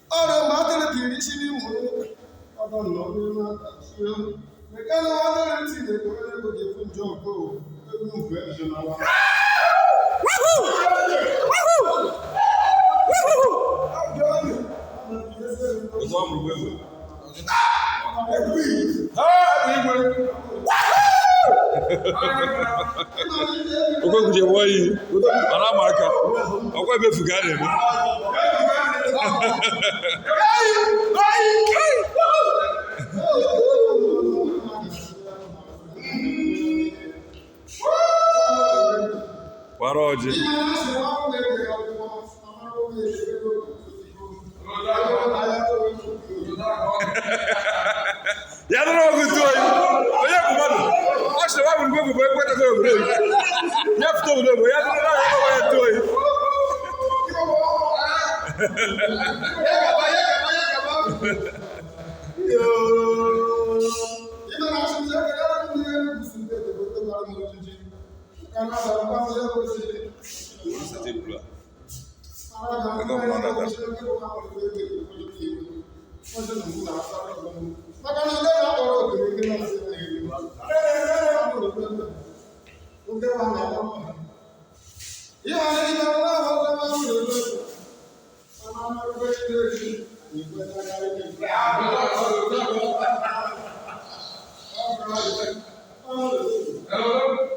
Ora, madre di ricini Madonna, me cano madre di ricini, quello che fu un gioco, non funzionava. Okwe kuje boyi. Ana maka. Okwe be fugane ni. Waroje. Ya no gutoyi. Oya kumadu. Ashe wa bu go kweta ko bre. Ya fito do bo ya no ya toyi. Hello.